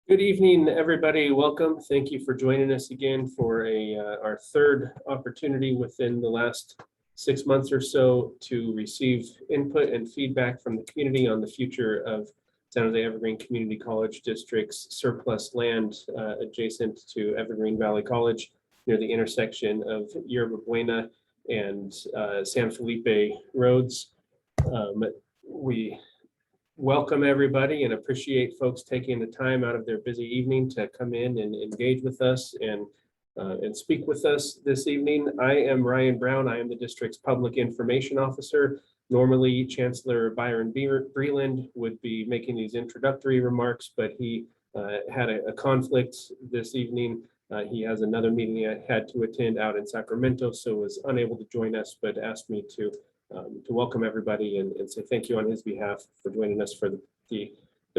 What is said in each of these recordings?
Good evening, everybody. Welcome. Thank you for joining us again for our third opportunity within the last 6 months or so to receive input and feedback from the community on the future of San Jose Evergreen Community College District's surplus land adjacent to Evergreen Valley College near the intersection of Yerba Buena and San Felipe roads. We welcome everybody and appreciate folks taking the time out of their busy evening to come in and engage with us and speak with us this evening. I am Ryan Brown. I am the district's public information officer. Normally, Chancellor Byron Breland would be making these introductory remarks, but he had a conflict this evening. He has another meeting he had to attend out in Sacramento, so was unable to join us, but asked me to welcome everybody and say thank you on his behalf for joining us for the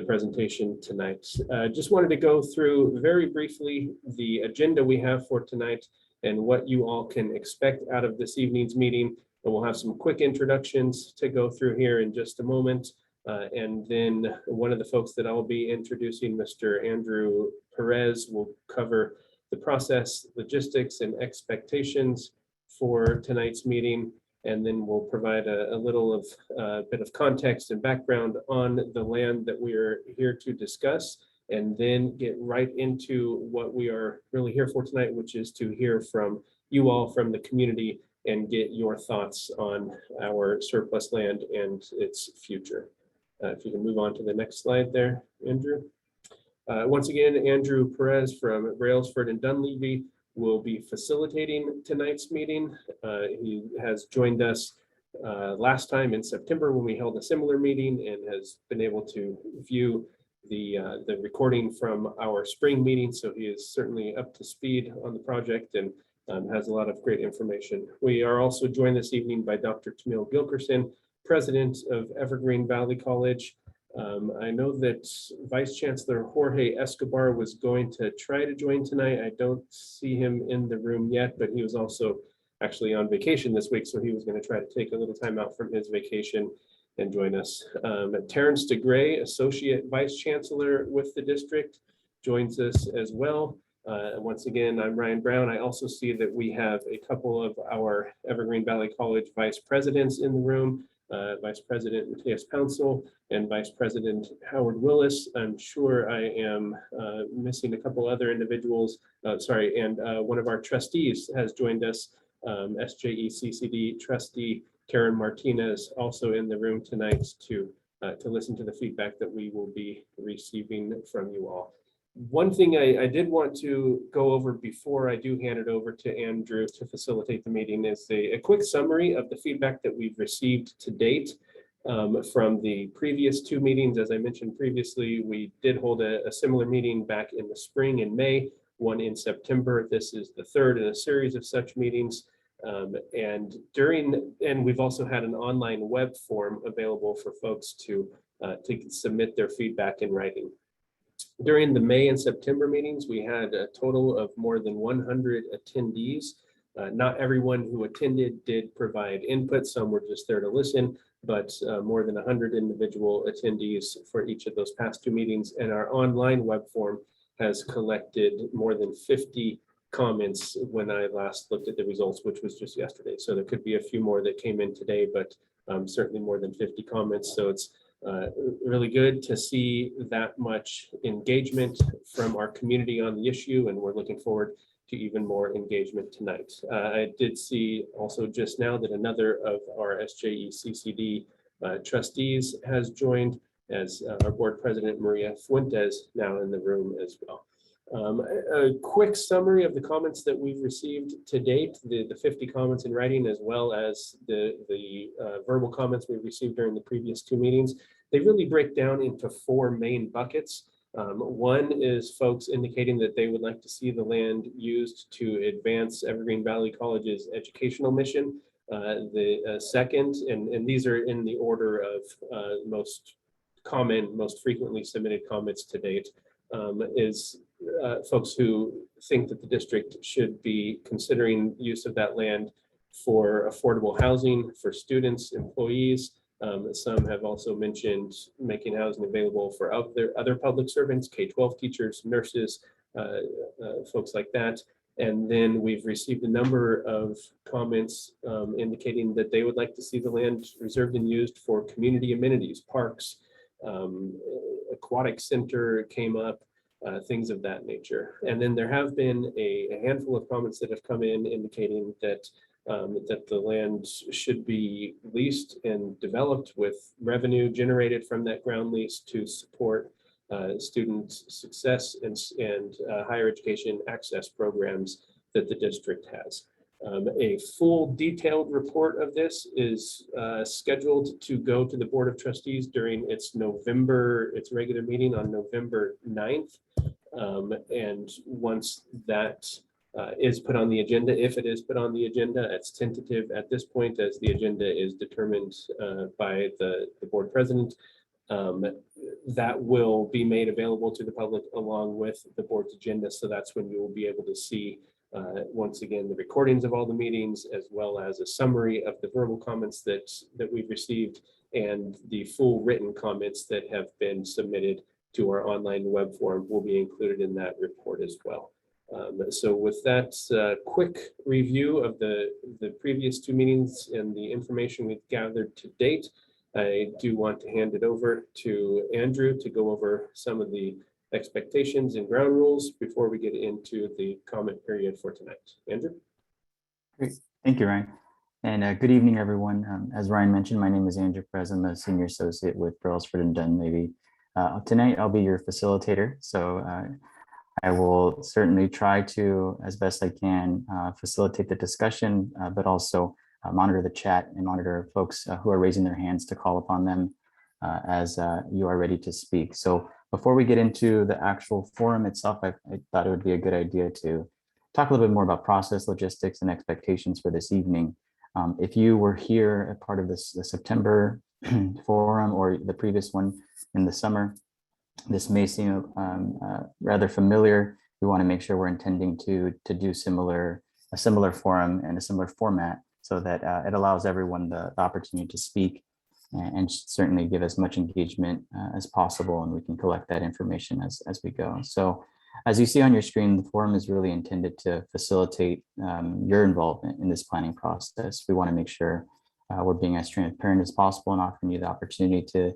presentation tonight. Just wanted to go through very briefly the agenda we have for tonight and what you all can expect out of this evening's meeting. And we'll have some quick introductions to go through here in just a moment. And then one of the folks that I'll be introducing, Mr. Andrew Perez, will cover the process, logistics, and expectations for tonight's meeting. And then we'll provide a little of bit of context and background on the land that we are here to discuss, and then get right into what we are really here for tonight, which is to hear from you all from the community and get your thoughts on our surplus land and its future. If you can move on to the next slide there, Andrew. Once again, Andrew Perez from Brailsford and Dunleavy will be facilitating tonight's meeting. He has joined us last time in September when we held a similar meeting and has been able to view the recording from our spring meeting. So he is certainly up to speed on the project and has a lot of great information. We are also joined this evening by Dr. Tamil Gilkerson, president of Evergreen Valley College. I know that Vice Chancellor Jorge Escobar was going to try to join tonight. I don't see him in the room yet, but he was also actually on vacation this week, so he was going to try to take a little time out from his vacation and join us. Terrence DeGray, Associate Vice Chancellor with the district, joins us as well. Once again, I'm Ryan Brown. I also see that we have a couple of our Evergreen Valley College Vice Presidents in the room. Vice President Matthias Pouncil and Vice President Howard Willis. I'm sure I am missing a couple other individuals. And one of our trustees has joined us, SJECCD trustee Karen Martinez, also in the room tonight to listen to the feedback that we will be receiving from you all. One thing I did want to go over before I do hand it over to Andrew to facilitate the meeting is a quick summary of the feedback that we've received to date from the previous two meetings. As I mentioned previously, we did hold a similar meeting back in the spring in May, one in September. This is the third in a series of such meetings. And we've also had an online web form available for folks to submit their feedback in writing. During the May and September meetings, we had a total of more than 100 attendees. Not everyone who attended did provide input. Some were just there to listen, but more than 100 individual attendees for each of those past two meetings. And our online web form has collected more than 50 comments when I last looked at the results, which was just yesterday. So there could be a few more that came in today, but certainly more than 50 comments. So it's really good to see that much engagement from our community on the issue, and we're looking forward to even more engagement tonight. I did see also just now that another of our SJECCD trustees has joined, as our board president Maria Fuentes now in the room as well. A quick summary of the comments that we've received to date, the 50 comments in writing, as well as the verbal comments we've received during the previous two meetings. They really break down into four main buckets. One is folks indicating that they would like to see the land used to advance Evergreen Valley College's educational mission. The second, and these are in the order of most common, most frequently submitted comments to date, is folks who think that the district should be considering use of that land for affordable housing for students, employees, Some have also mentioned making housing available for other public servants, K-12 teachers, nurses, folks like that. And then we've received a number of comments indicating that they would like to see the land reserved and used for community amenities, parks, aquatic center came up, things of that nature. And then there have been a handful of comments that have come in indicating that that the land should be leased and developed with revenue generated from that ground lease to support student success and higher education access programs that the district has. A full detailed report of this is scheduled to go to the Board of Trustees during its regular meeting on November 9th. And once that is put on the agenda, if it is put on the agenda, it's tentative at this point as the agenda is determined by the board president. That will be made available to the public along with the board's agenda. So that's when you will be able to see once again the recordings of all the meetings, as well as a summary of the verbal comments that we've received and the full written comments that have been submitted to our online web form will be included in that report as well. So with that quick review of the previous two meetings and the information we've gathered to date, I do want to hand it over to Andrew to go over some of the expectations and ground rules before we get into the comment period for tonight. Andrew? Great. Thank you, Ryan. And good evening, everyone. As Ryan mentioned, my name is Andrew Perez. I'm a senior associate with Brailsford and Dunleavy. Tonight, I'll be your facilitator. So I will certainly try to, as best I can, facilitate the discussion, but also monitor the chat and monitor folks who are raising their hands to call upon them as you are ready to speak. So before we get into the actual forum itself, I thought it would be a good idea to talk a little bit more about process, logistics, and expectations for this evening. If you were here as part of the September forum or the previous one in the summer, this may seem rather familiar. We want to make sure we're intending to do a similar forum and a similar format so that it allows everyone the opportunity to speak and certainly give as much engagement as possible, and we can collect that information as we go. So as you see on your screen, the forum is really intended to facilitate your involvement in this planning process. We want to make sure we're being as transparent as possible and offering you the opportunity to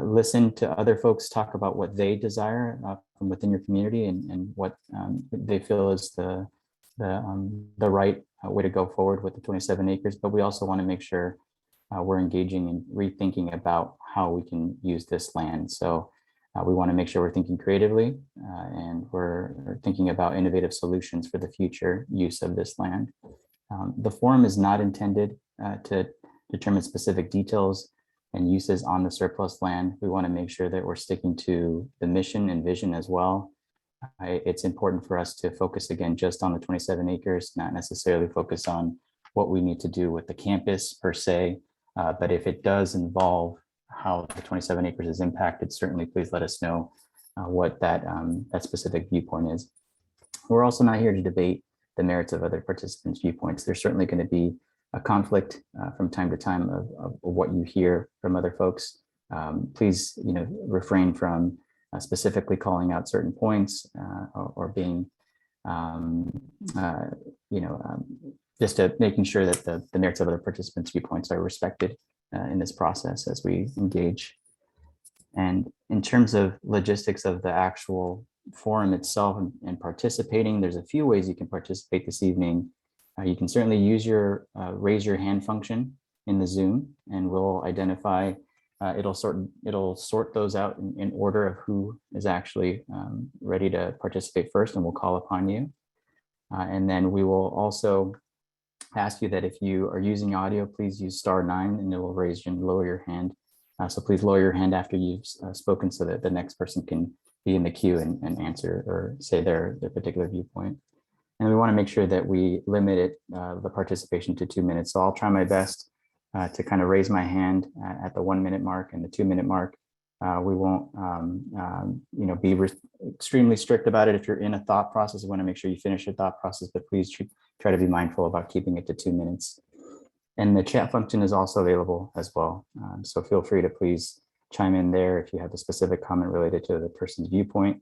listen to other folks talk about what they desire from within your community and what they feel is the right way to go forward with the 27 acres. But we also want to make sure we're engaging and rethinking about how we can use this land. So we want to make sure we're thinking creatively and we're thinking about innovative solutions for the future use of this land. The forum is not intended to determine specific details and uses on the surplus land. We want to make sure that we're sticking to the mission and vision as well. It's important for us to focus again just on the 27 acres, not necessarily focus on what we need to do with the campus per se. But if it does involve how the 27 acres is impacted, certainly please let us know what that specific viewpoint is. We're also not here to debate the merits of other participants' viewpoints. There's certainly going to be a conflict from time to time of what you hear from other folks. Please, refrain from specifically calling out certain points or being, just making sure that the merits of other participants' viewpoints are respected in this process as we engage. And in terms of logistics of the actual forum itself and participating, there's a few ways you can participate this evening. You can certainly use your raise your hand function in the Zoom, and we'll identify, it'll sort those out in order of who is actually ready to participate first, and we'll call upon you. And then we will also ask you that if you are using audio, please use *9 and it will raise and lower your hand. So please lower your hand after you've spoken so that the next person can be in the queue and answer or say their particular viewpoint. And we want to make sure that we limit the participation to 2 minutes. So I'll try my best to kind of raise my hand at the 1 minute mark and the 2 minute mark. We won't, be extremely strict about it. If you're in a thought process, we want to make sure you finish your thought process, but please try to be mindful about keeping it to 2 minutes. And the chat function is also available as well. So feel free to please chime in there if you have a specific comment related to the person's viewpoint.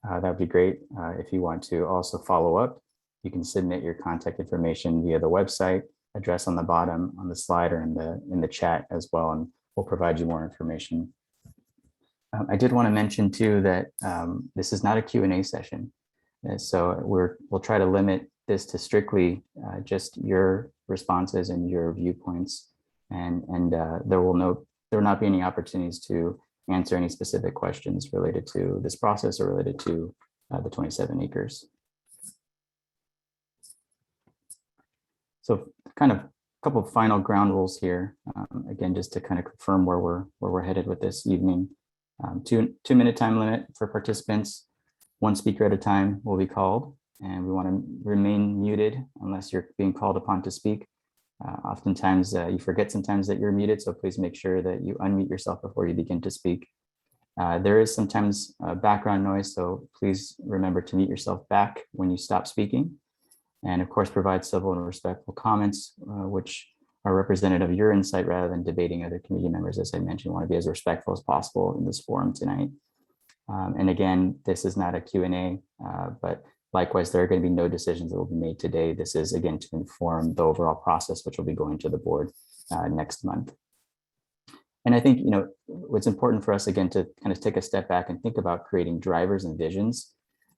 That would be great. If you want to also follow up, you can submit your contact information via the website address on the bottom on the slide or in the chat as well, and we'll provide you more information. I did want to mention too that this is not a Q&A session. So we'll try to limit this to strictly just your responses and your viewpoints. And there will not be any opportunities to answer any specific questions related to this process or related to the 27 acres. So kind of a couple of final ground rules here. Again, just to kind of confirm where we're headed with this evening. 2-minute time limit for participants. 1 speaker at a time will be called, and we want to remain muted unless you're being called upon to speak. Oftentimes you forget sometimes that you're muted, so please make sure that you unmute yourself before you begin to speak. There is sometimes background noise, so please remember to mute yourself back when you stop speaking. And of course, provide civil and respectful comments, which are representative of your insight rather than debating other committee members. As I mentioned, we want to be as respectful as possible in this forum tonight. And again, this is not a Q&A, but likewise, there are going to be no decisions that will be made today. This is, again, to inform the overall process, which will be going to the board next month. And I think, what's important for us, again, to kind of take a step back and think about creating drivers and visions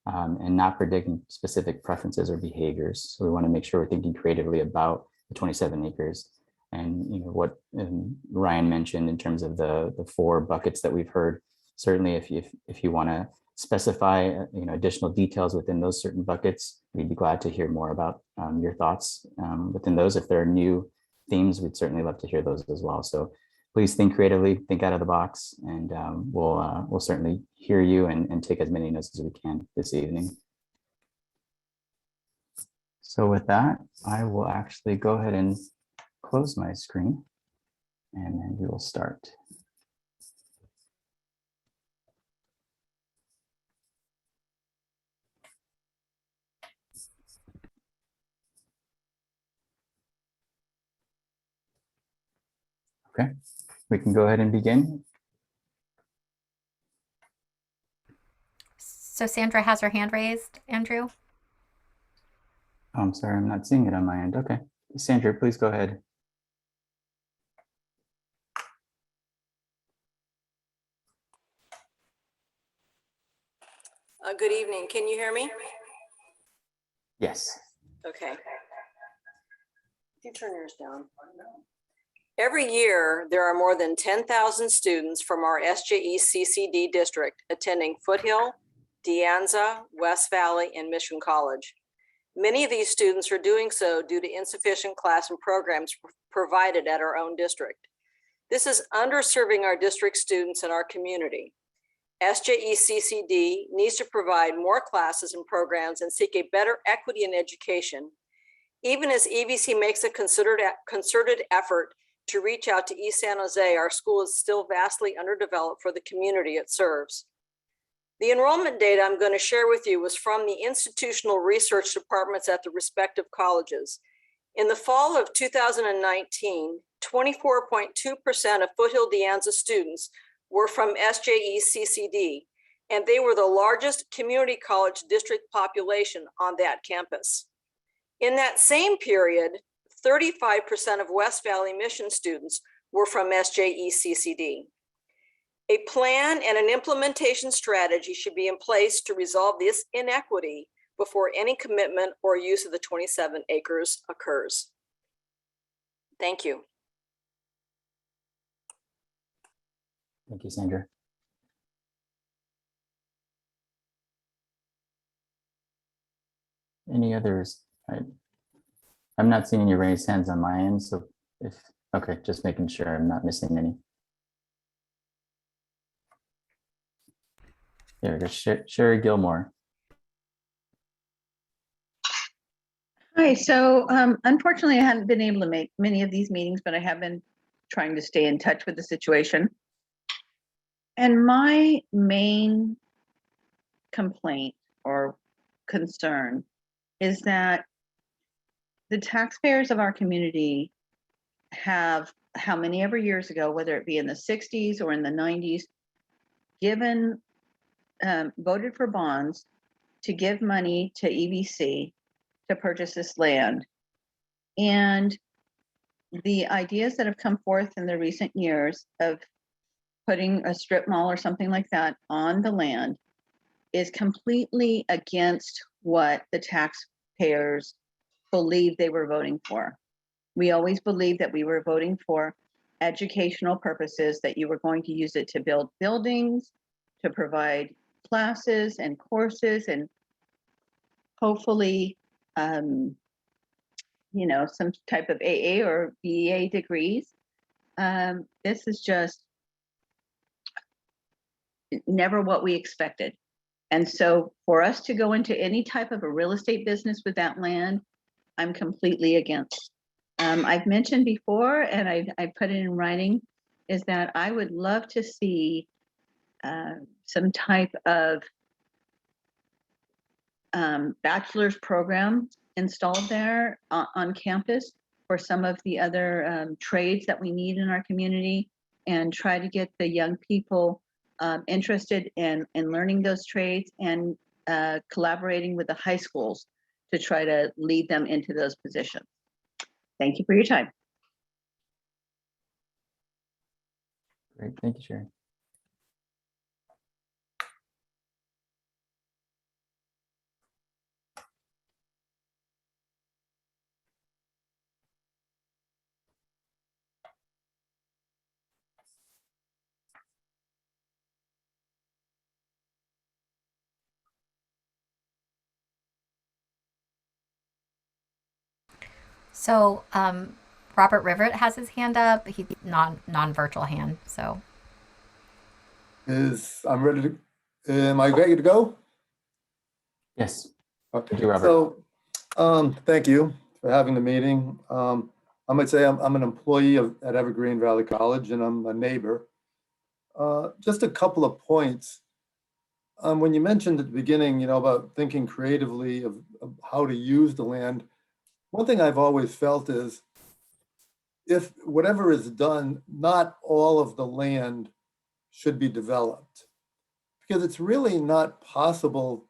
and not predicting specific preferences or behaviors. So we want to make sure we're thinking creatively about the 27 acres and what Ryan mentioned in terms of the 4 buckets that we've heard. Certainly, if you want to specify additional details within those certain buckets, we'd be glad to hear more about your thoughts within those. If there are new themes, we'd certainly love to hear those as well. So please think creatively, think out of the box, and we'll certainly hear you and take as many notes as we can this evening. So with that, I will actually go ahead and close my screen, and then we will start. Okay, we can go ahead and begin. So Sandra has her hand raised, Andrew. Oh, I'm sorry, I'm not seeing it on my end. Okay, Sandra, please go ahead. Good evening. Can you hear me? Yes. Okay. If you turn yours down. Every year, there are more than 10,000 students from our SJECCD district attending Foothill, De Anza, West Valley, and Mission College. Many of these students are doing so due to insufficient classroom programs provided at our own district. This is underserving our district students and our community. SJECCD needs to provide more classes and programs and seek a better equity in education. Even as EVC makes a concerted effort to reach out to East San Jose, our school is still vastly underdeveloped for the community it serves. The enrollment data I'm going to share with you was from the institutional research departments at the respective colleges. In the fall of 2019, 24.2% of Foothill De Anza students were from SJECCD, and they were the largest community college district population on that campus. In that same period, 35% of West Valley Mission students were from SJECCD. A plan and an implementation strategy should be in place to resolve this inequity before any commitment or use of the 27 acres occurs. Thank you. Thank you, Sandra. Any others? I'm not seeing any raised hands on my end, so okay, just making sure I'm not missing any. There we go, Sherry Gilmore. Hi, so unfortunately, I hadn't been able to make many of these meetings, but I have been trying to stay in touch with the situation. And my main complaint or concern is that the taxpayers of our community have, how many ever years ago, whether it be in the 60s or in the 90s, given, voted for bonds to give money to EBC to purchase this land. And the ideas that have come forth in the recent years of putting a strip mall or something like that on the land is completely against what the taxpayers believed they were voting for. We always believed that we were voting for educational purposes, that you were going to use it to build buildings, to provide classes and courses, and hopefully, you know, some type of AA or BEA degrees. This is just never what we expected. And so for us to go into any type of a real estate business with that land, I'm completely against. I've mentioned before, and I put it in writing, is that I would love to see some type of bachelor's program installed there on campus for some of the other trades that we need in our community, and try to get the young people interested in learning those trades and collaborating with the high schools to try to lead them into those positions. Thank you for your time. Great, thank you, Sharon. So, Robert Rivert has his hand up. He's non-virtual hand. So, I'm ready to, am I ready to go? Yes, Okay. thank you, Robert. So, thank you for having the meeting. I might say I'm an employee at Evergreen Valley College, and I'm a neighbor. Just a couple of points. When you mentioned at the beginning, you know, about thinking creatively of how to use the land, one thing I've always felt is if whatever is done, not all of the land should be developed, because it's really not possible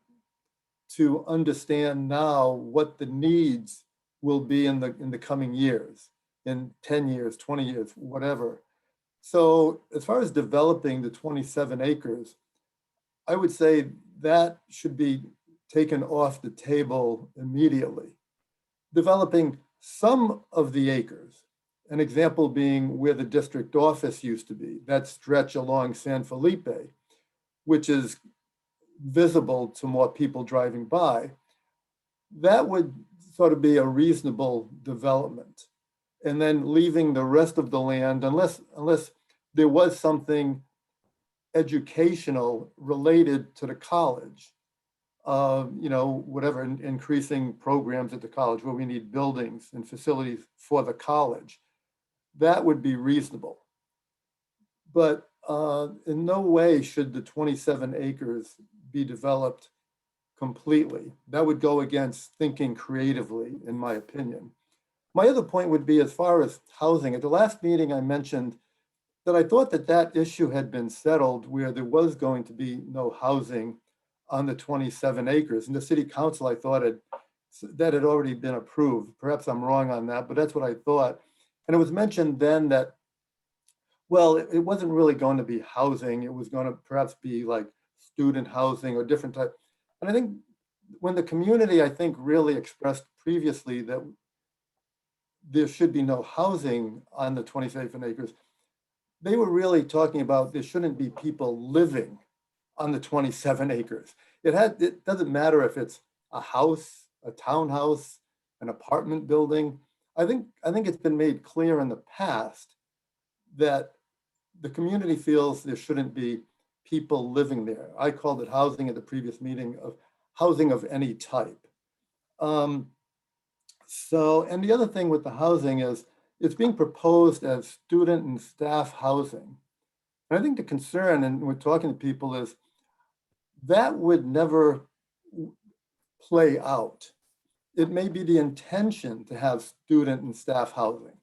to understand now what the needs will be in the coming years, in 10 years, 20 years, whatever. So as far as developing the 27 acres, I would say that should be taken off the table immediately. Developing some of the acres, an example being where the district office used to be, that stretch along San Felipe, which is visible to more people driving by, that would sort of be a reasonable development. And then leaving the rest of the land, unless there was something educational related to the college, you know, whatever, increasing programs at the college where we need buildings and facilities for the college, that would be reasonable. But in no way should the 27 acres be developed completely. That would go against thinking creatively, in my opinion. My other point would be, as far as housing, at the last meeting I mentioned that I thought that that issue had been settled, where there was going to be no housing on the 27 acres. And the city council, I thought that had already been approved. Perhaps I'm wrong on that, but that's what I thought. And it was mentioned then that, well, it wasn't really going to be housing. It was going to perhaps be like student housing or different type. And I think when the community, I think, really expressed previously that there should be no housing on the 27 acres, they were really talking about there shouldn't be people living on the 27 acres. It doesn't matter if it's a house, a townhouse, an apartment building. I think it's been made clear in the past that the community feels there shouldn't be people living there. I called it housing at the previous meeting, of housing of any type. And the other thing with the housing is it's being proposed as student and staff housing. And I think the concern, and we're talking to people, is that would never play out. It may be the intention to have student and staff housing.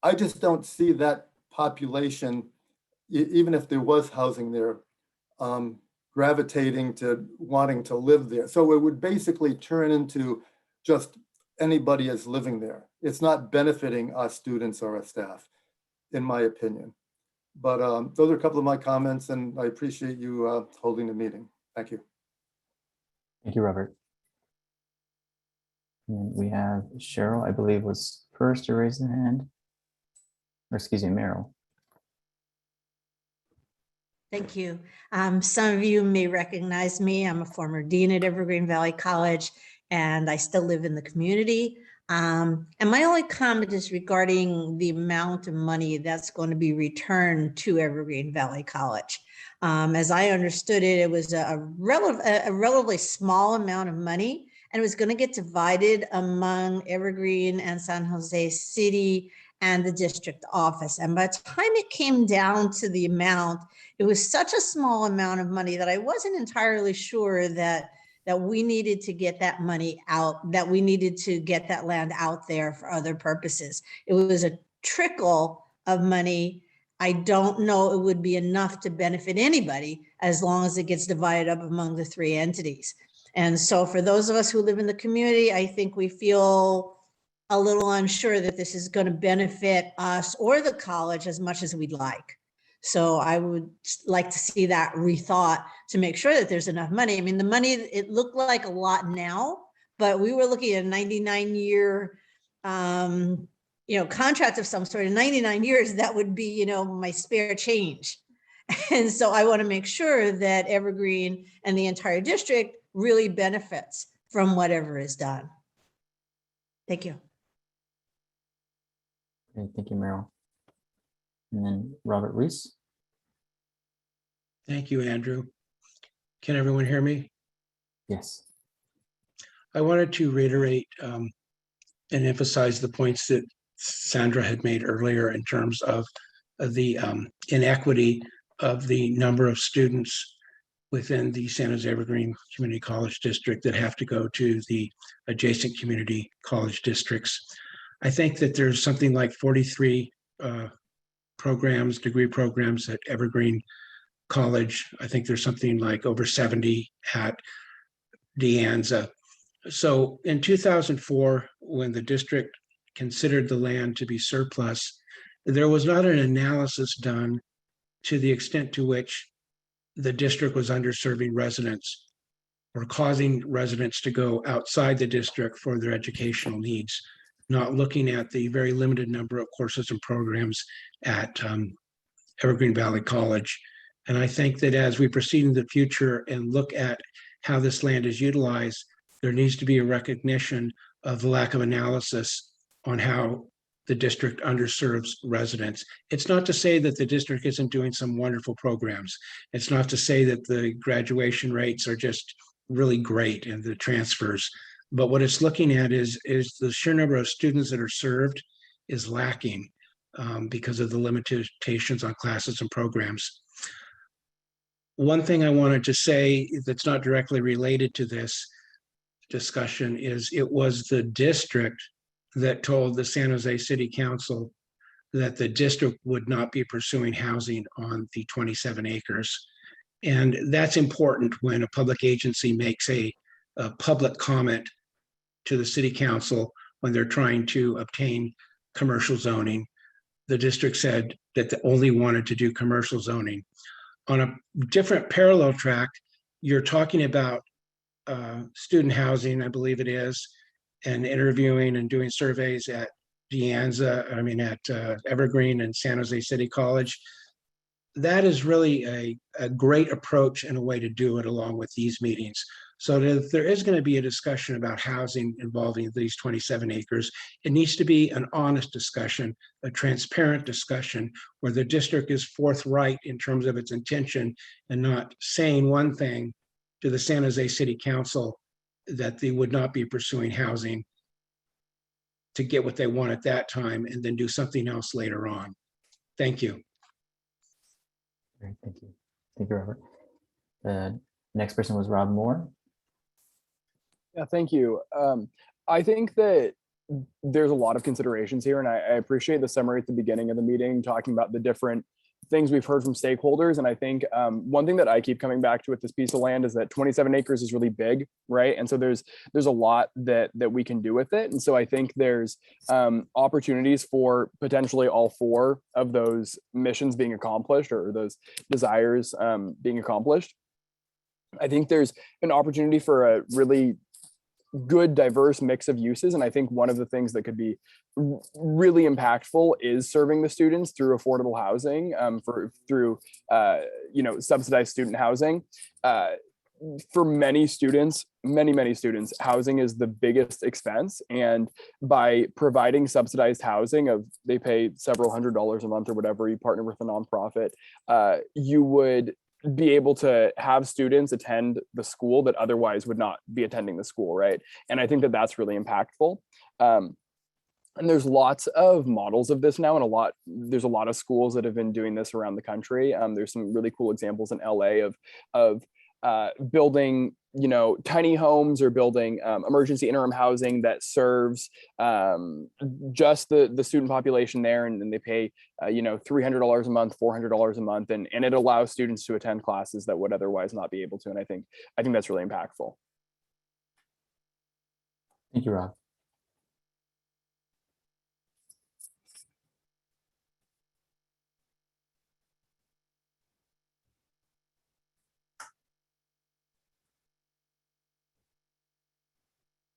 I just don't see that population, even if there was housing there, gravitating to wanting to live there. So it would basically turn into just anybody is living there. It's not benefiting our students or our staff, in my opinion. But those are a couple of my comments, and I appreciate you holding the meeting. Thank you. Thank you, Robert. And we have Cheryl, I believe, was first to raise their hand. Or excuse me, Meryl. Thank you. Some of you may recognize me. I'm a former dean at Evergreen Valley College, and I still live in the community. And my only comment is regarding the amount of money that's going to be returned to Evergreen Valley College. As I understood it, it was a relatively small amount of money, and it was going to get divided among Evergreen and San Jose City and the district office. And by the time it came down to the amount, it was such a small amount of money that I wasn't entirely sure that we needed to get that money out, that we needed to get that land out there for other purposes. It was a trickle of money. I don't know it would be enough to benefit anybody as long as it gets divided up among the three entities. And so for those of us who live in the community, I think we feel a little unsure that this is going to benefit us or the college as much as we'd like. So I would like to see that rethought to make sure that there's enough money. I mean, the money, it looked like a lot now, but we were looking at a 99-year contract of some sort. In 99 years, that would be, my spare change. And so I want to make sure that Evergreen and the entire district really benefits from whatever is done. Thank you. Okay, thank you, Meryl. And then Robert Reese. Thank you, Andrew. Can everyone hear me? Yes. I wanted to reiterate and emphasize the points that Sandra had made earlier in terms of the inequity of the number of students within the San Jose Evergreen Community College District that have to go to the adjacent community college districts. I think that there's something like 43 degree programs at Evergreen College. I think there's something like over 70 at De Anza. So in 2004, when the district considered the land to be surplus, there was not an analysis done to the extent to which the district was underserving residents or causing residents to go outside the district for their educational needs, not looking at the very limited number of courses and programs at Evergreen Valley College. And I think that as we proceed in the future and look at how this land is utilized, there needs to be a recognition of the lack of analysis on how the district underserves residents. It's not to say that the district isn't doing some wonderful programs. It's not to say that the graduation rates are just really great and the transfers. But what it's looking at is the sheer number of students that are served is lacking because of the limitations on classes and programs. One thing I wanted to say that's not directly related to this discussion is it was the district that told the San Jose City Council that the district would not be pursuing housing on the 27 acres. And that's important when a public agency makes a public comment to the city council when they're trying to obtain commercial zoning. The district said that they only wanted to do commercial zoning. On a different parallel track, you're talking about student housing, I believe it is, and interviewing and doing surveys at Evergreen and San Jose City College. That is really a great approach and a way to do it along with these meetings. So if there is going to be a discussion about housing involving these 27 acres, it needs to be an honest discussion, a transparent discussion where the district is forthright in terms of its intention and not saying one thing to the San Jose City Council that they would not be pursuing housing to get what they want at that time and then do something else later on. Thank you. Great, thank you. Thank you, Robert. The next person was Rob Moore. Yeah, thank you. I think that there's a lot of considerations here, and I appreciate the summary at the beginning of the meeting, talking about the different things we've heard from stakeholders. And I think one thing that I keep coming back to with this piece of land is that 27 acres is really big, right? And so there's a lot that we can do with it. And so I think there's opportunities for potentially all 4 of those missions being accomplished, or those desires being accomplished. I think there's an opportunity for a really good diverse mix of uses, and I think one of the things that could be really impactful is serving the students through affordable housing, through subsidized student housing. For many students, many students, housing is the biggest expense, and by providing subsidized housing they pay several $100s a month or whatever, you partner with a nonprofit, you would be able to have students attend the school that otherwise would not be attending the school, right? And I think that that's really impactful. And there's lots of models of this now, and there's a lot of schools that have been doing this around the country. There's some really cool examples in LA of building, tiny homes, or building emergency interim housing that serves just the student population there, and they pay $300 a month, $400 a month, and it allows students to attend classes that would otherwise not be able to. And I think that's really impactful. Thank you, Rob.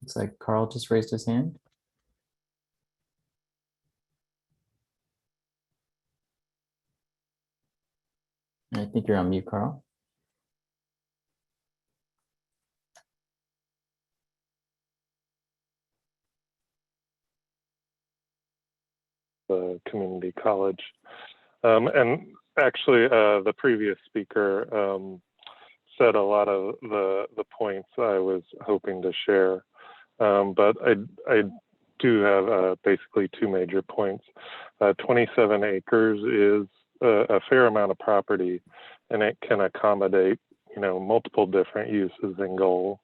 Looks like Carl just raised his hand. I think you're on mute, Carl. The community college. And actually, the previous speaker said a lot of the points I was hoping to share. But I do have basically 2 major points. 27 acres is a fair amount of property, and it can accommodate, multiple different uses and goals.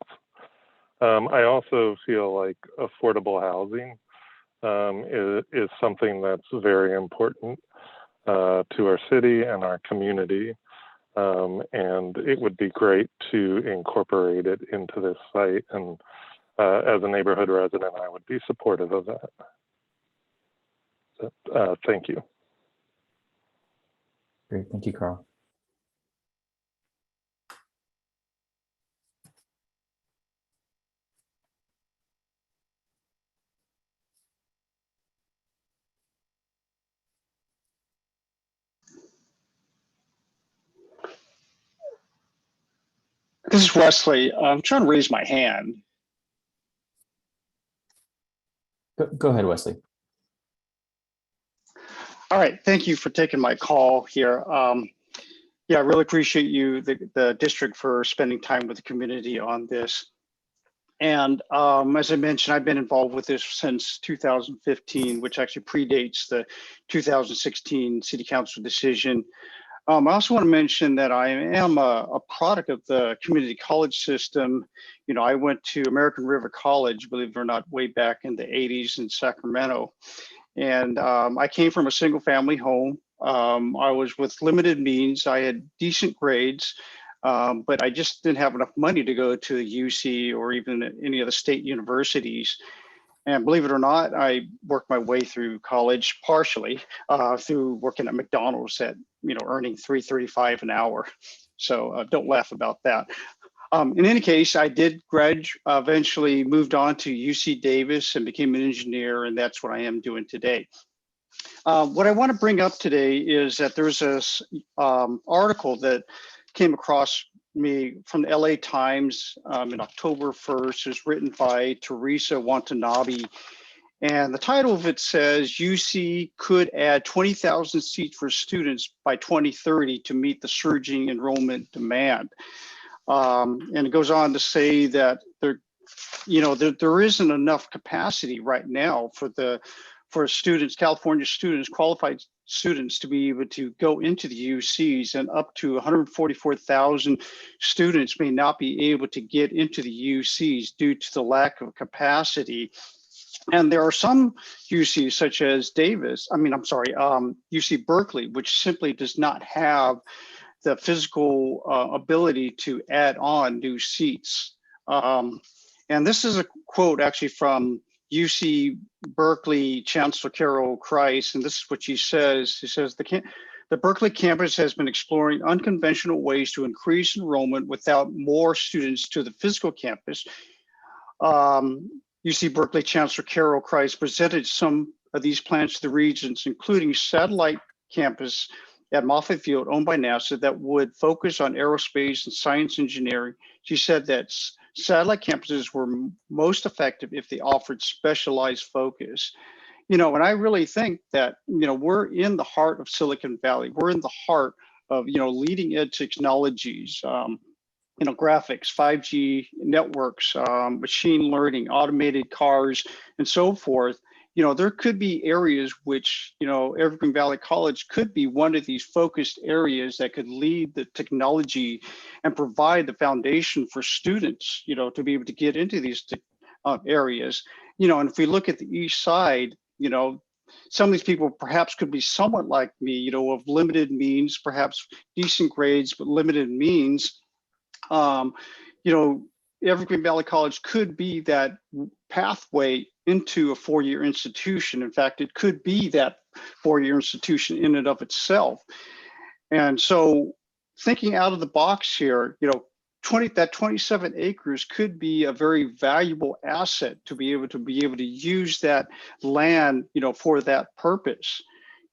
I also feel like affordable housing is something that's very important to our city and our community. And it would be great to incorporate it into this site. And as a neighborhood resident, I would be supportive of that. So, thank you. Great, thank you, Carl. This is Wesley. I'm trying to raise my hand. Go ahead, Wesley. All right, thank you for taking my call here. Yeah, I really appreciate you, the district, for spending time with the community on this. And as I mentioned, I've been involved with this since 2015, which actually predates the 2016 City Council decision. I also want to mention that I am a product of the community college system. I went to American River College, believe it or not, way back in the 80s in Sacramento. And I came from a single family home. I was with limited means. I had decent grades, but I just didn't have enough money to go to the UC or even any of the state universities. And believe it or not, I worked my way through college partially through working at McDonald's at, earning $3.35 an hour. So don't laugh about that. In any case, I did eventually moved on to UC Davis and became an engineer, and that's what I am doing today. What I want to bring up today is that there's this article that came across me from the LA Times in October 1st. It was written by Teresa Watanabe. And the title of it says, UC could add 20,000 seats for students by 2030 to meet the surging enrollment demand. And it goes on to say that there isn't enough capacity right now for students, California students, qualified students, to be able to go into the UCs, and up to 144,000 students may not be able to get into the UCs due to the lack of capacity And there are some UCs such as UC Berkeley, which simply does not have the physical ability to add on new seats. And this is a quote actually from UC Berkeley Chancellor Carol Christ, and this is what she says. She says, the Berkeley campus has been exploring unconventional ways to increase enrollment without more students to the physical campus. UC Berkeley Chancellor Carol Christ presented some of these plans to the regions, including satellite campus at Moffett Field owned by NASA that would focus on aerospace and science engineering. She said that satellite campuses were most effective if they offered specialized focus. And I really think that, we're in the heart of Silicon Valley. We're in the heart of, leading edge technologies, graphics, 5G networks, machine learning, automated cars, and so forth. There could be areas which, Evergreen Valley College could be one of these focused areas that could lead the technology and provide the foundation for students, to be able to get into these areas. And if we look at the east side, some of these people perhaps could be somewhat like me, of limited means, perhaps decent grades, but limited means. Evergreen Valley College could be that pathway into a four-year institution. In fact, it could be that four-year institution in and of itself. And so thinking out of the box here, 27 acres could be a very valuable asset to be able to use that land, for that purpose.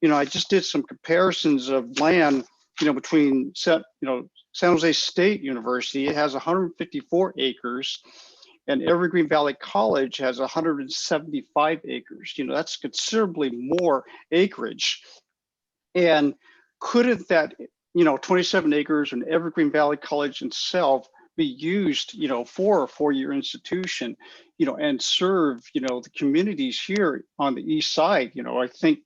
I just did some comparisons of land, between San Jose State University. It has 154 acres, and Evergreen Valley College has 175 acres. That's considerably more acreage. And couldn't that, 27 acres and Evergreen Valley College itself be used, for a four-year institution, and serve, the communities here on the east side? I think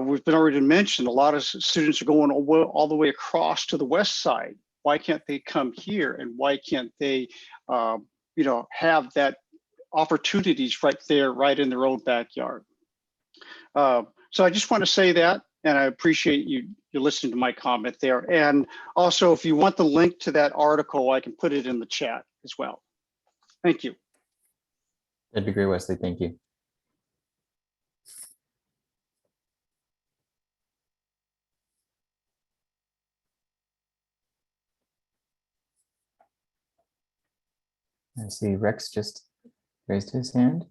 we've been already mentioned, a lot of students are going all the way across to the west side. Why can't they come here? And why can't they, have that opportunities right there, right in their own backyard? So I just want to say that, and I appreciate you listening to my comment there. And also, if you want the link to that article, I can put it in the chat as well. Thank you. That'd be great, Wesley. Thank you. I see Rex just raised his hand.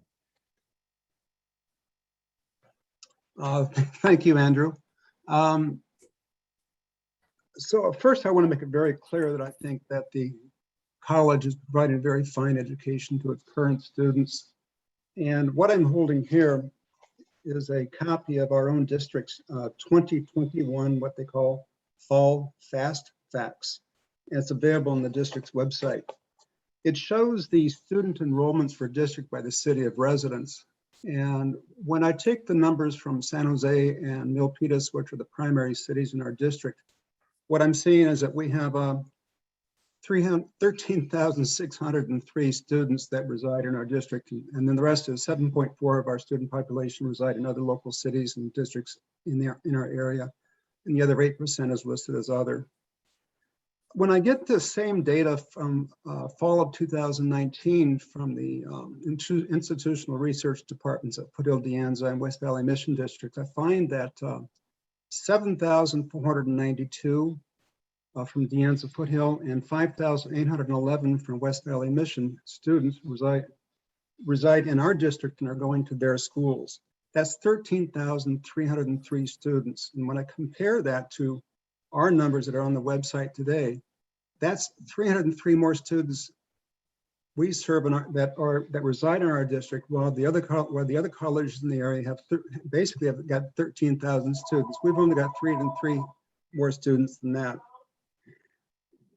Thank you, Andrew. So first, I want to make it very clear that I think that the college is providing a very fine education to its current students. And what I'm holding here is a copy of our own district's 2021, what they call Fall Fast Facts. And it's available on the district's website. It shows the student enrollments for district by the city of residence. And when I take the numbers from San Jose and Milpitas, which are the primary cities in our district, what I'm seeing is that we have 13,603 students that reside in our district. And then the rest is 7.4 of our student population reside in other local cities and districts in our area. And the other 8% is listed as other. When I get the same data from fall of 2019 from the institutional research departments at Foothill, De Anza, and West Valley Mission District, I find that 7,492 from De Anza Foothill and 5,811 from West Valley Mission students reside in our district and are going to their schools. That's 13,303 students. And when I compare that to our numbers that are on the website today, that's 303 more students we serve that reside in our district, while the other colleges in the area have basically got 13,000 students. We've only got 303 more students than that.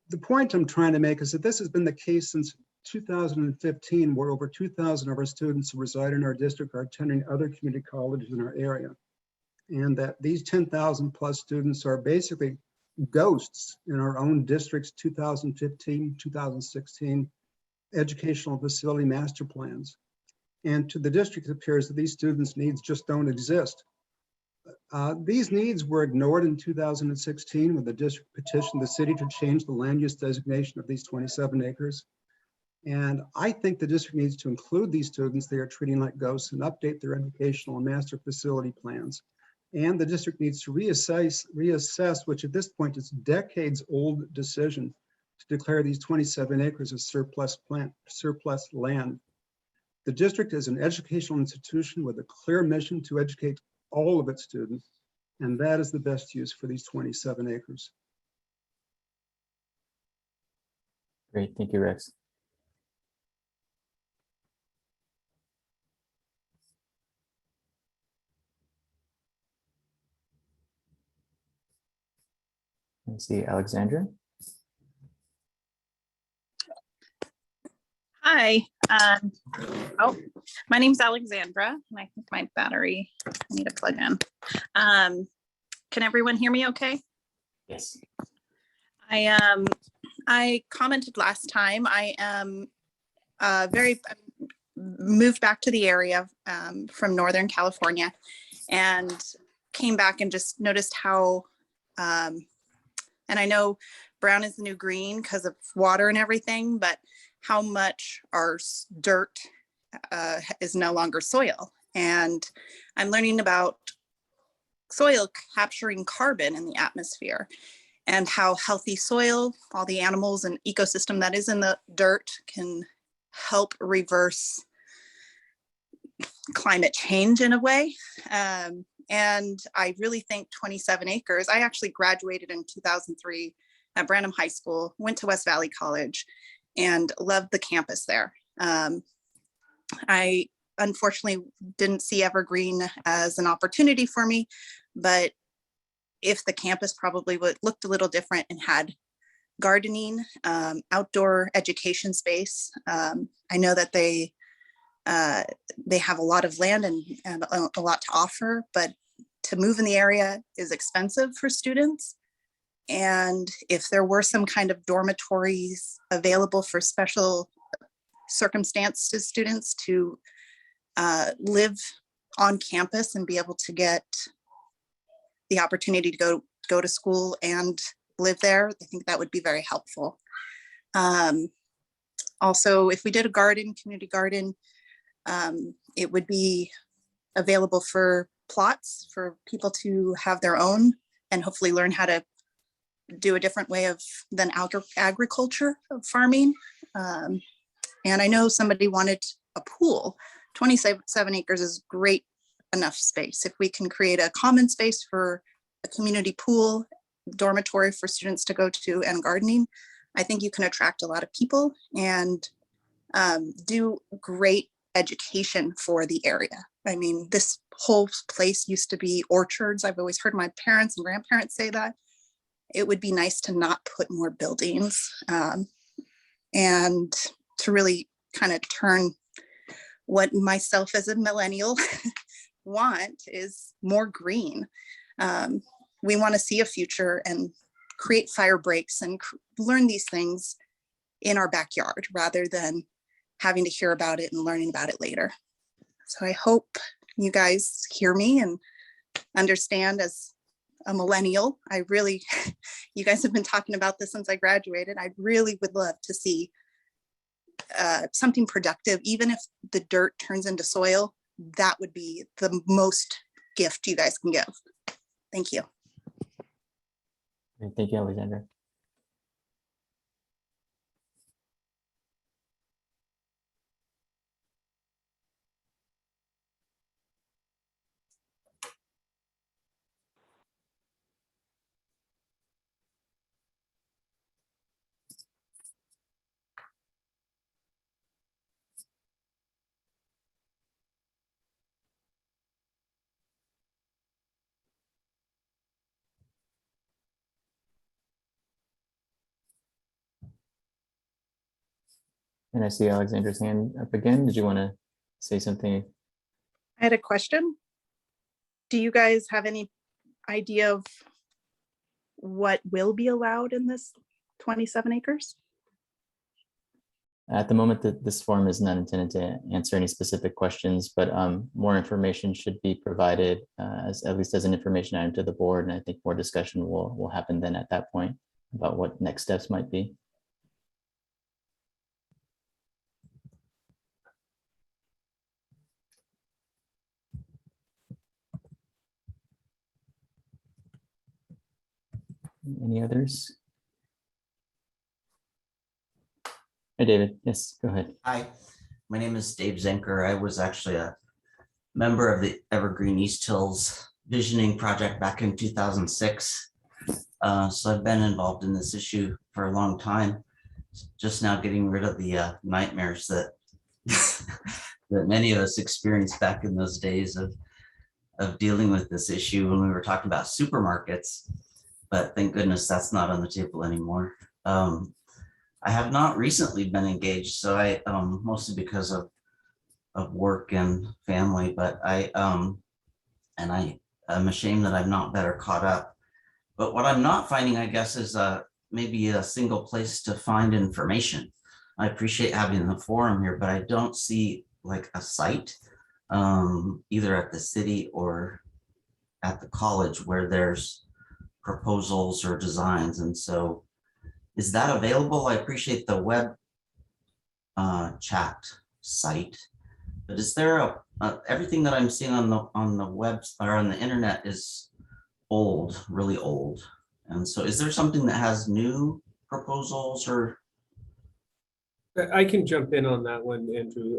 The point I'm trying to make is that this has been the case since 2015, where over 2,000 of our students who reside in our district are attending other community colleges in our area. And that these 10,000 plus students are basically ghosts in our own district's 2015, 2016 educational facility master plans. And to the district, it appears that these students' needs just don't exist. These needs were ignored in 2016 when the district petitioned the city to change the land use designation of these 27 acres. And I think the district needs to include these students they are treating like ghosts and update their educational and master facility plans. And the district needs to reassess, which at this point is decades old decision to declare these 27 acres as surplus land. The district is an educational institution with a clear mission to educate all of its students, and that is the best use for these 27 acres. Great, thank you, Rex. Let's see, Alexandra. Hi. Oh, my name's Alexandra, and I think my battery, I need to plug in. Can everyone hear me okay? Yes. I commented last time. I am moved back to the area from Northern California and came back and just noticed how, and I know brown is the new green because of water and everything, but how much our dirt is no longer soil. And I'm learning about soil capturing carbon in the atmosphere and how healthy soil, all the animals and ecosystem that is in the dirt can help reverse climate change in a way. And I really think 27 acres, I actually graduated in 2003 at Branham High School, went to West Valley College and loved the campus there. I unfortunately didn't see Evergreen as an opportunity for me, but if the campus probably looked a little different and had gardening, outdoor education space. I know that they have a lot of land and a lot to offer, but to move in the area is expensive for students. And if there were some kind of dormitories available for special circumstances students to live on campus and be able to get the opportunity to go to school and live there, I think that would be very helpful. Also, if we did a garden, community garden, it would be available for plots for people to have their own and hopefully learn how to do a different way than agriculture of farming. And I know somebody wanted a pool. 27 acres is great enough space. If we can create a common space for a community pool, dormitory for students to go to and gardening, I think you can attract a lot of people and do great education for the area. I mean, this whole place used to be orchards. I've always heard my parents and grandparents say that. It would be nice to not put more buildings and to really kind of turn what myself as a millennial want is more green. We want to see a future and create fire breaks and learn these things in our backyard rather than having to hear about it and learning about it later. So I hope you guys hear me and understand as a millennial. I really, you guys have been talking about this since I graduated. I really would love to see something productive, even if the dirt turns into soil. That would be the most gift you guys can give. Thank you. Thank you, Alexandra. And I see Alexandra's hand up again. Did you want to say something? I had a question. Do you guys have any idea of what will be allowed in this 27 acres? At the moment, that this forum is not intended to answer any specific questions, but more information should be provided as at least as an information item to the board. And I think more discussion will happen then at that point about what next steps might be. Any others? Hi, David. Yes, go ahead. Hi, my name is Dave Zenker. I was actually a member of the Evergreen East Hills Visioning Project back in 2006. So I've been involved in this issue for a long time, just now getting rid of the nightmares that that many of us experienced back in those days of dealing with this issue when we were talking about supermarkets. But thank goodness that's not on the table anymore. I have not recently been engaged, so I mostly because of work and family, but I'm ashamed that I'm not better caught up. But what I'm not finding, I guess, is maybe a single place to find information. I appreciate having the forum here, but I don't see like a site either at the city or at the college where there's proposals or designs. And so is that available? I appreciate the web chat site, but is there everything that I'm seeing on the web or on the internet is old, really old. And so is there something that has new proposals or? I can jump in on that one, Andrew.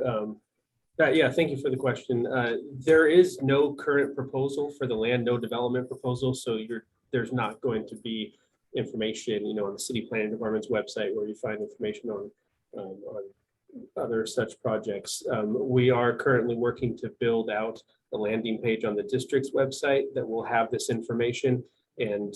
Yeah, thank you for the question. There is no current proposal for the land, no development proposal. So there's not going to be information, on the city planning department's website where you find information on other such projects. We are currently working to build out a landing page on the district's website that will have this information. And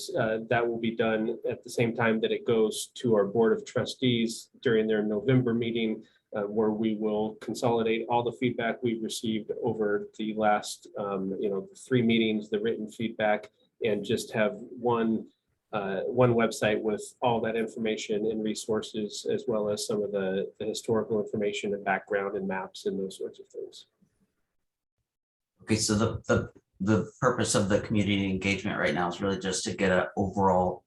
that will be done at the same time that it goes to our board of trustees during their November meeting, where we will consolidate all the feedback we've received over the last, 3 meetings, the written feedback, and just have one website with all that information and resources, as well as some of the historical information and background and maps and those sorts of things. Okay, so the purpose of the community engagement right now is really just to get an overall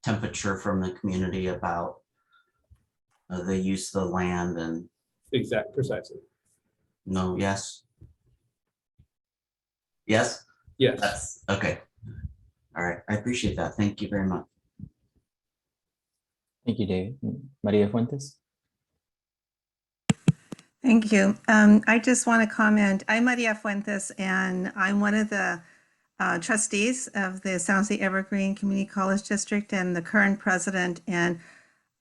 temperature from the community about the use of the land and. Precisely. No, yes. Yes? Yes. That's okay. All right, I appreciate that. Thank you very much. Thank you, David. Maria Fuentes. Thank you. I just want to comment. I'm Maria Fuentes, and I'm one of the trustees of the San Jose Evergreen Community College District and the current president. And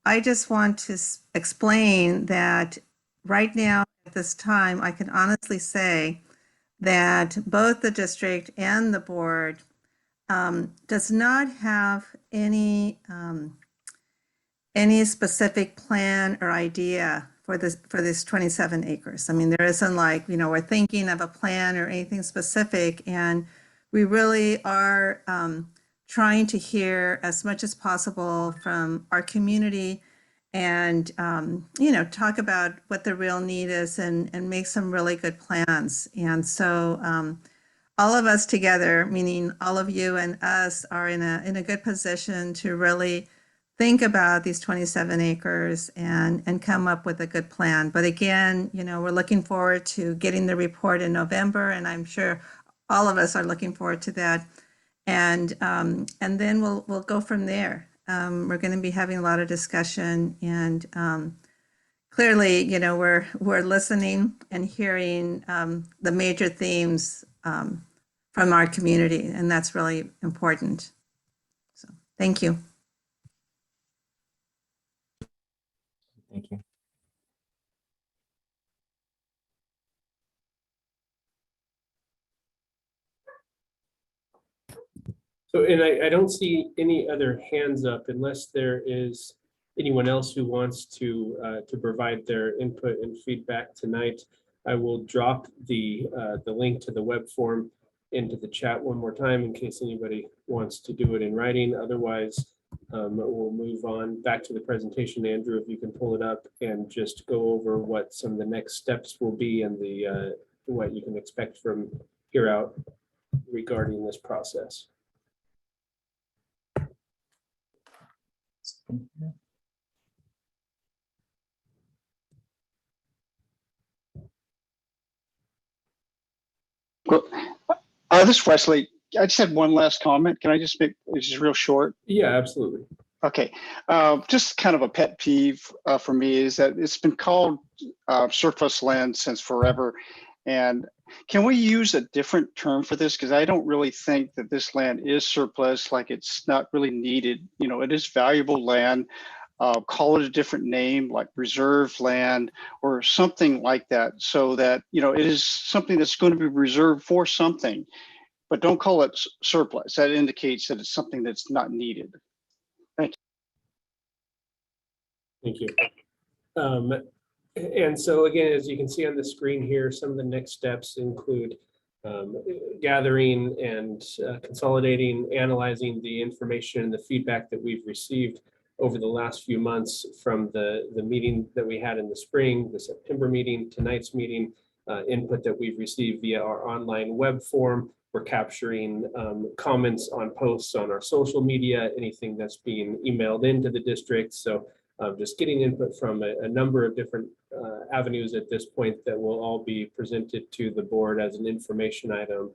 I just want to explain that right now, at this time, I can honestly say that both the district and the board does not have any specific plan or idea for this 27 acres. I mean, there isn't like, we're thinking of a plan or anything specific, and we really are trying to hear as much as possible from our community and, talk about what the real need is and make some really good plans. And so all of us together, meaning all of you and us, are in a good position to really think about these 27 acres and come up with a good plan. But again, we're looking forward to getting the report in November, and I'm sure all of us are looking forward to that. And then we'll go from there. We're going to be having a lot of discussion, and clearly, we're listening and hearing the major themes from our community, and that's really important. So, thank you. Thank you. So, and I don't see any other hands up unless there is anyone else who wants to provide their input and feedback tonight. I will drop the link to the web form into the chat one more time in case anybody wants to do it in writing. Otherwise, We'll move on back to the presentation. Andrew, if you can pull it up and just go over what some of the next steps will be and the what you can expect from here out regarding this process. Well, this is Wesley. I just had one last comment. Can I just make, it's just real short? Yeah, absolutely. Okay, just kind of a pet peeve for me is that it's been called surplus land since forever. And can we use a different term for this? Because I don't really think that this land is surplus, like it's not really needed. You know, it is valuable land. Call it a different name like reserve land or something like that, so that, you know, it is something that's going to be reserved for something, but don't call it surplus. That indicates that it's something that's not needed. Thank you. Thank you. And so again, as you can see on the screen here, some of the next steps include gathering and consolidating, analyzing the information and the feedback that we've received over the last few months from the meeting that we had in the spring, the September meeting, tonight's meeting, input that we've received via our online web form. We're capturing comments on posts on our social media, anything that's being emailed into the district. So just getting input from a number of different avenues at this point that will all be presented to the board as an information item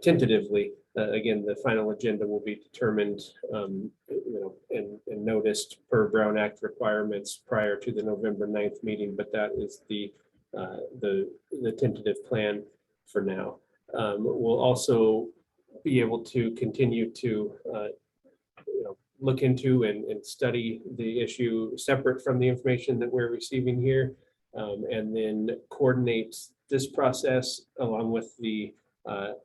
tentatively. Again, the final agenda will be determined and noticed per Brown Act requirements prior to the November 9th meeting, but that is the tentative plan for now. We'll also be able to continue to look into and study the issue separate from the information that we're receiving here, and then coordinate this process along with the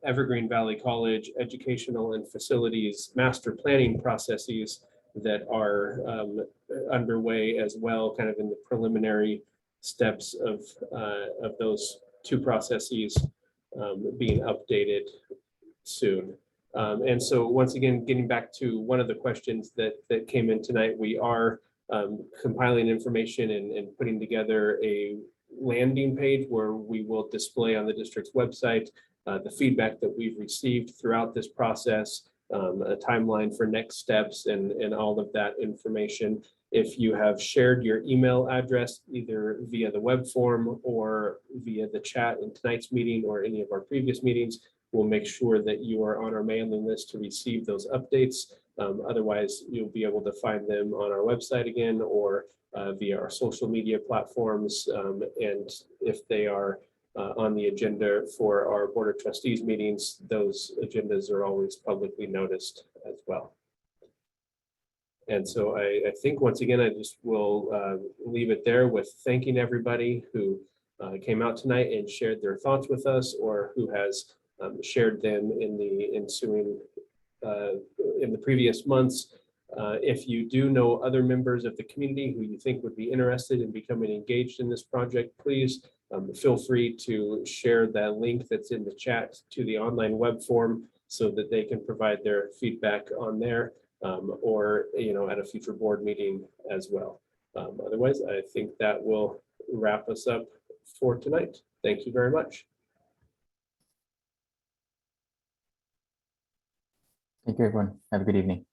Evergreen Valley College educational and facilities master planning processes that are underway as well, kind of in the preliminary steps of those two processes being updated soon. And so once again, getting back to one of the questions that came in tonight, we are compiling information and putting together a landing page where we will display on the district's website the feedback that we've received throughout this process, a timeline for next steps and all of that information. If you have shared your email address, either via the web form or via the chat in tonight's meeting or any of our previous meetings, we'll make sure that you are on our mailing list to receive those updates. Otherwise, you'll be able to find them on our website again or via our social media platforms. And if they are on the agenda for our Board of Trustees meetings, those agendas are always publicly noticed as well. And so I think once again, I just will leave it there with thanking everybody who came out tonight and shared their thoughts with us, or who has shared them in the ensuing, in the previous months. If you do know other members of the community who you think would be interested in becoming engaged in this project, please feel free to share that link that's in the chat to the online web form so that they can provide their feedback on there, or at a future board meeting as well. Otherwise, I think that will wrap us up for tonight. Thank you very much. Thank you, everyone. Have a good evening.